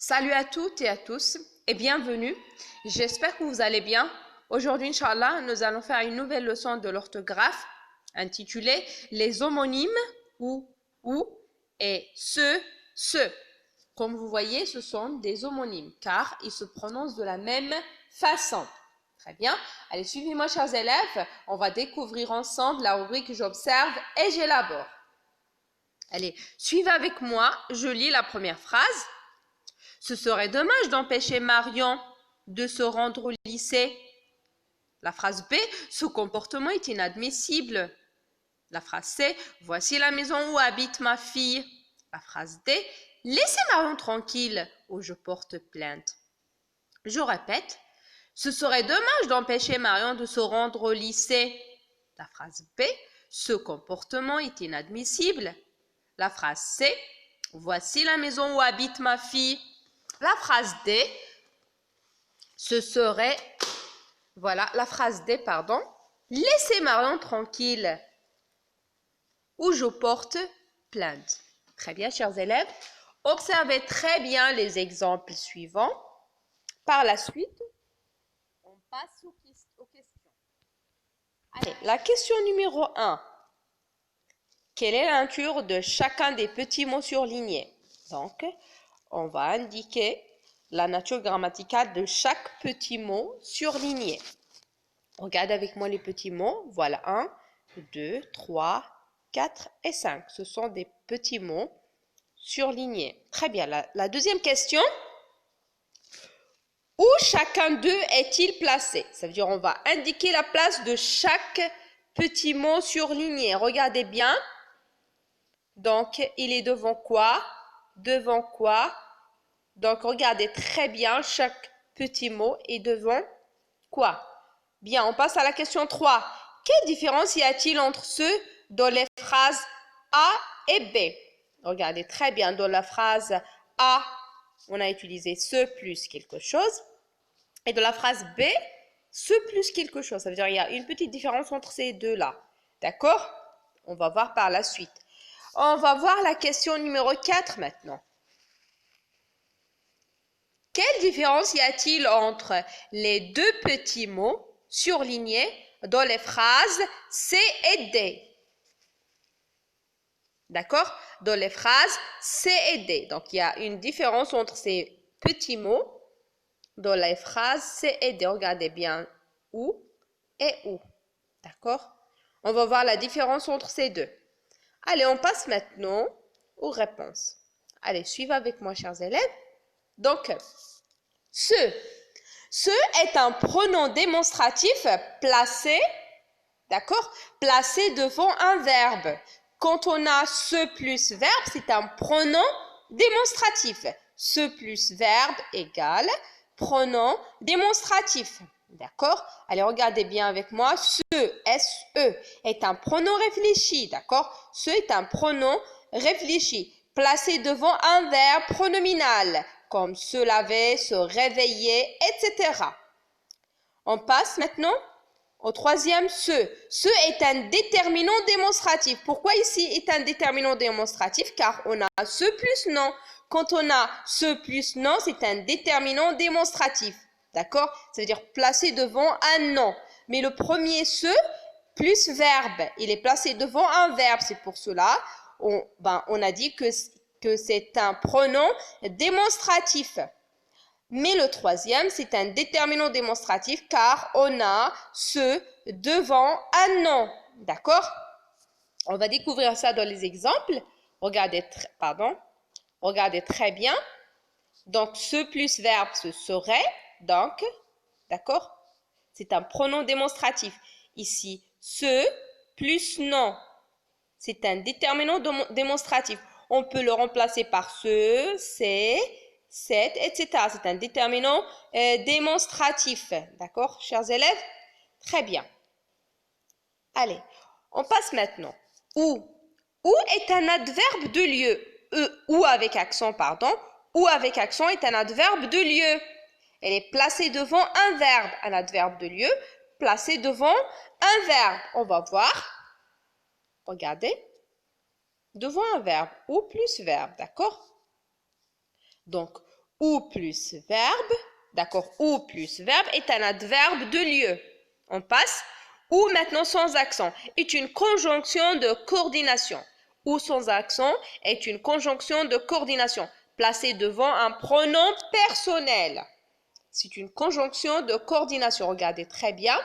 Salut à toutes et à tous et bienvenue. J'espère que vous allez bien. Aujourd'hui, Inch'Allah, nous allons faire une nouvelle leçon de l'orthographe intitulée Les homonymes ou et ce. Comme vous voyez, ce sont des homonymes car ils se prononcent de la même façon. Très bien. Allez, suivez-moi, chers élèves. On va découvrir ensemble la rubrique J'observe et j'élabore. Allez, suivez avec moi. Je lis la première phrase. Ce serait dommage d'empêcher Marion de se rendre au lycée. La phrase B, ce comportement est inadmissible. La phrase C, voici la maison où habite ma fille. La phrase D, laissez Marion tranquille ou je porte plainte. Je répète, ce serait dommage d'empêcher Marion de se rendre au lycée. La phrase B, ce comportement est inadmissible. La phrase C, voici la maison où habite ma fille. La phrase D, ce serait, voilà, la phrase D, pardon, laissez Marion tranquille ou je porte plainte. Très bien, chers élèves, observez très bien les exemples suivants. Par la suite, on passe aux questions. Allez, la question numéro 1. Quelle est la nature de chacun des petits mots surlignés? Donc, on va indiquer la nature grammaticale de chaque petit mot surligné. Regardez avec moi les petits mots. Voilà 1, 2, 3, 4 et 5. Ce sont des petits mots surlignés. Très bien. La deuxième question. Où chacun d'eux est-il placé? Ça veut dire on va indiquer la place de chaque petit mot surligné. Regardez bien. Donc, il est devant quoi? Devant quoi? Donc, regardez très bien, chaque petit mot est devant quoi? Bien, on passe à la question 3. Quelle différence y a-t-il entre ceux dans les phrases A et B? Regardez très bien, dans la phrase A, on a utilisé ce plus quelque chose. Et dans la phrase B, ce plus quelque chose. Ça veut dire qu'il y a une petite différence entre ces deux-là. D'accord? On va voir par la suite. On va voir la question numéro 4 maintenant. Quelle différence y a-t-il entre les deux petits mots surlignés dans les phrases C et D? D'accord? Dans les phrases C et D. Donc, il y a une différence entre ces petits mots dans les phrases C et D. Regardez bien où et où. D'accord? On va voir la différence entre ces deux. Allez, on passe maintenant aux réponses. Allez, suivez avec moi, chers élèves. Donc, ce est un pronom démonstratif placé, d'accord, placé devant un verbe. Quand on a ce plus verbe, c'est un pronom démonstratif. Ce plus verbe égale pronom démonstratif. D'accord? Allez, regardez bien avec moi. Ce, S-E, est un pronom réfléchi. D'accord? Ce est un pronom réfléchi, placé devant un verbe pronominal, comme se laver, se réveiller, etc. On passe maintenant au troisième, ce. Ce est un déterminant démonstratif. Pourquoi ici est un déterminant démonstratif? Car on a ce plus non. Quand on a ce plus non, c'est un déterminant démonstratif. D'accord? Ça veut dire placé devant un nom. Mais le premier ce plus verbe, il est placé devant un verbe. C'est pour cela on a dit que c'est un pronom démonstratif. Mais le troisième, c'est un déterminant démonstratif car on a ce devant un nom. D'accord? On va découvrir ça dans les exemples. Regardez très bien. Donc, ce plus verbe, ce serait. Donc, d'accord? C'est un pronom démonstratif. Ici, ce plus nom. C'est un déterminant démonstratif. On peut le remplacer par ce, c'est, cette, etc. C'est un déterminant démonstratif. D'accord, chers élèves? Très bien. Allez, on passe maintenant. Où? Où est un adverbe de lieu. Où avec accent, pardon. Où avec accent est un adverbe de lieu. Elle est placée devant un verbe. Un adverbe de lieu placé devant un verbe. On va voir. Regardez. Devant un verbe ou plus verbe, d'accord? Donc, ou plus verbe, d'accord, ou plus verbe est un adverbe de lieu. On passe. Ou maintenant sans accent est une conjonction de coordination. Ou sans accent est une conjonction de coordination placée devant un pronom personnel. C'est une conjonction de coordination. Regardez très bien.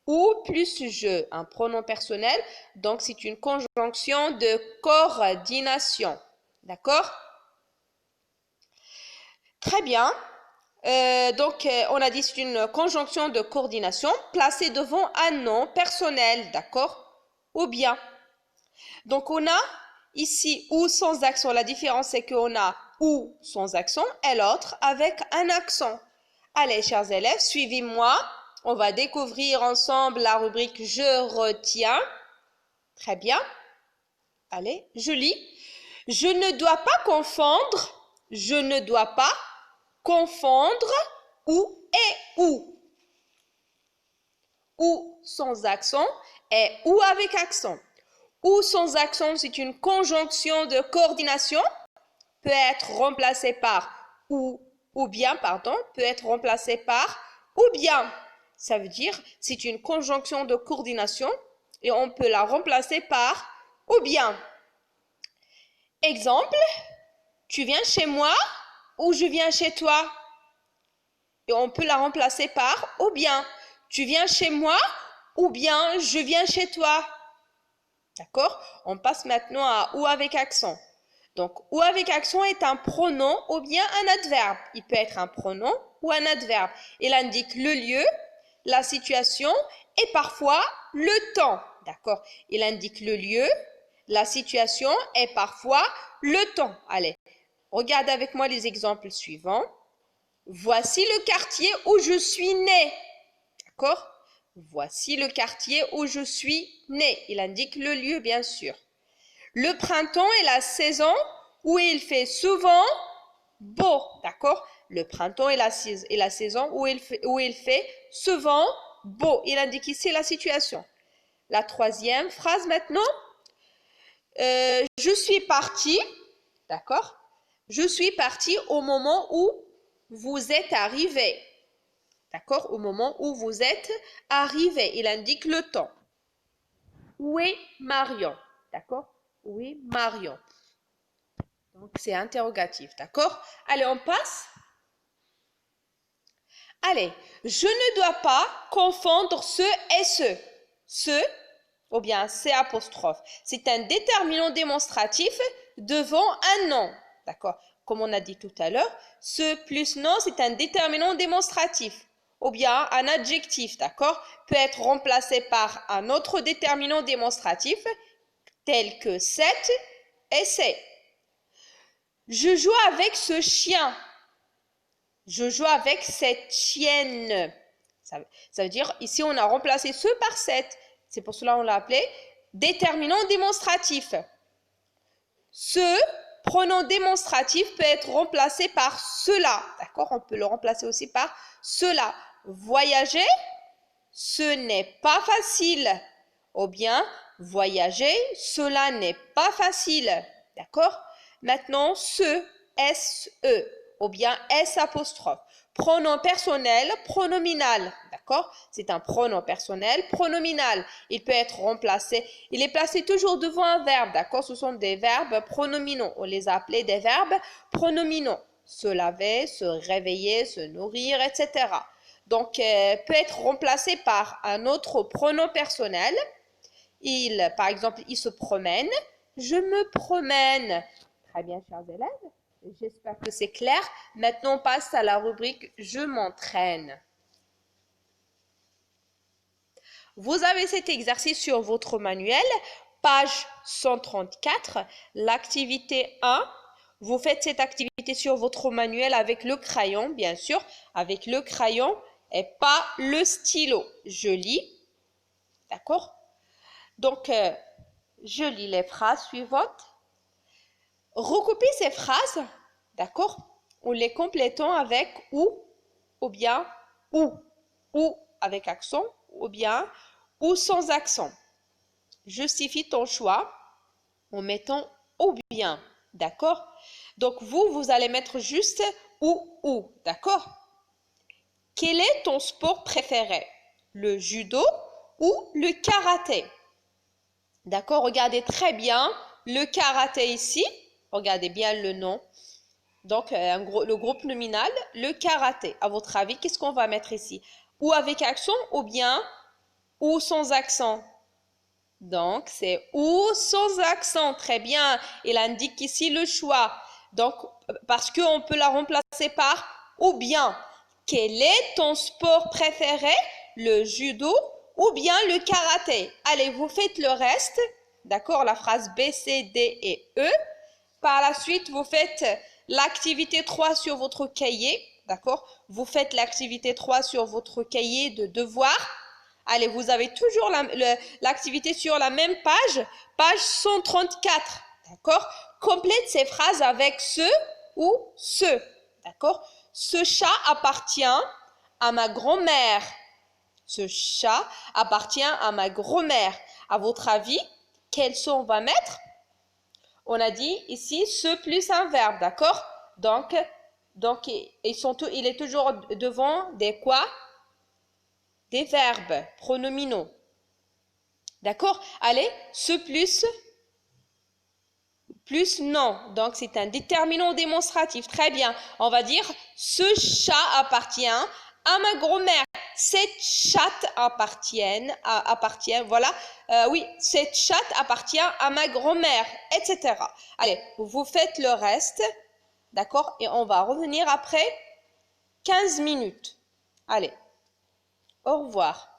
Ou plus je, un pronom personnel. Donc, c'est une conjonction de coordination. D'accord? Très bien. On a dit c'est une conjonction de coordination placée devant un nom personnel. D'accord? Ou bien. Donc, on a ici ou sans accent. La différence, c'est qu'on a ou sans accent et l'autre avec un accent. Allez, chers élèves, suivez-moi. On va découvrir ensemble la rubrique « Je retiens ». Très bien. Allez, je lis. Je ne dois pas confondre. Je ne dois pas confondre ou et ou. Ou sans accent et ou avec accent. Ou sans accent, c'est une conjonction de coordination. Peut être remplacée par ou bien, peut être remplacée par ou bien. Ça veut dire c'est une conjonction de coordination et on peut la remplacer par ou bien. Exemple, tu viens chez moi ou je viens chez toi. Et on peut la remplacer par ou bien. Tu viens chez moi ou bien je viens chez toi. D'accord? On passe maintenant à ou avec accent. Donc, ou avec accent est un pronom ou bien un adverbe. Il peut être un pronom ou un adverbe. Il indique le lieu, la situation et parfois le temps. D'accord? Il indique le lieu, la situation et parfois le temps. Allez, regarde avec moi les exemples suivants. Voici le quartier où je suis né. D'accord? Voici le quartier où je suis né. Il indique le lieu, bien sûr. Le printemps est la saison où il fait souvent beau. D'accord? Le printemps est la saison où il fait souvent beau. Il indique ici la situation. La troisième phrase maintenant. Je suis parti. D'accord? Je suis parti au moment où vous êtes arrivé. D'accord? Au moment où vous êtes arrivé. Il indique le temps. Où est Marion? D'accord? Où est Marion? Donc, c'est interrogatif. D'accord? Allez, on passe. Allez, je ne dois pas confondre ce et ce. Ce, ou bien C apostrophe. C'est un déterminant démonstratif devant un nom. D'accord? Comme on a dit tout à l'heure, ce plus nom, c'est un déterminant démonstratif. Ou bien un adjectif, d'accord, peut être remplacé par un autre déterminant démonstratif tel que cette et c'est. Je joue avec ce chien. Je joue avec cette chienne. Ça veut dire, ici on a remplacé ce par cette. C'est pour cela qu'on l'a appelé déterminant démonstratif. Ce pronom démonstratif peut être remplacé par cela. D'accord? On peut le remplacer aussi par cela. Voyager, ce n'est pas facile. Ou bien, voyager, cela n'est pas facile. D'accord? Maintenant, ce, S-E, ou bien S apostrophe. Pronom personnel, pronominal. D'accord? C'est un pronom personnel, pronominal. Il peut être remplacé. Il est placé toujours devant un verbe. D'accord? Ce sont des verbes pronominaux. On les a appelés des verbes pronominaux. Se laver, se réveiller, se nourrir, etc. Donc, peut être remplacé par un autre pronom personnel. Par exemple, il se promène. Je me promène. Très bien, chers élèves. J'espère que c'est clair. Maintenant, on passe à la rubrique « Je m'entraîne ». Vous avez cet exercice sur votre manuel, page 134, l'activité 1. Vous faites cette activité sur votre manuel avec le crayon, bien sûr, avec le crayon et pas le stylo. Je lis, d'accord? Donc, je lis les phrases suivantes. Recoupez ces phrases, d'accord, en les complétant avec ou bien ou avec accent, ou bien ou sans accent. Justifie ton choix en mettant ou bien D'accord? Donc, vous allez mettre juste ou, d'accord? Quel est ton sport préféré? Le judo ou le karaté? D'accord? Regardez très bien le karaté ici. Regardez bien le nom. Donc, le groupe nominal, le karaté. À votre avis, qu'est-ce qu'on va mettre ici? Ou avec accent ou bien ou sans accent? Donc, c'est ou sans accent. Très bien. Il indique ici le choix. Donc, parce qu'on peut la remplacer par ou bien. Quel est ton sport préféré? Le judo ou bien le karaté? Allez, vous faites le reste. D'accord? La phrase B, C, D et E. Par la suite, vous faites l'activité 3 sur votre cahier. D'accord? Vous faites l'activité 3 sur votre cahier de devoir. Allez, vous avez toujours l'activité sur la même page 134. D'accord? Complète ces phrases avec ce ou ce. D'accord? Ce chat appartient à ma grand-mère. Ce chat appartient à ma grand-mère. À votre avis, quel son on va mettre? On a dit ici ce plus un verbe, d'accord? Donc il est toujours devant des quoi? Des verbes pronominaux. D'accord? Allez, ce plus non. Donc, c'est un déterminant démonstratif. Très bien. On va dire, ce chat appartient à ma grand-mère. Cette chatte appartient, voilà. Oui, cette chatte appartient à ma grand-mère, etc. Allez, vous faites le reste. D'accord? Et on va revenir après 15 minutes. Allez, au revoir.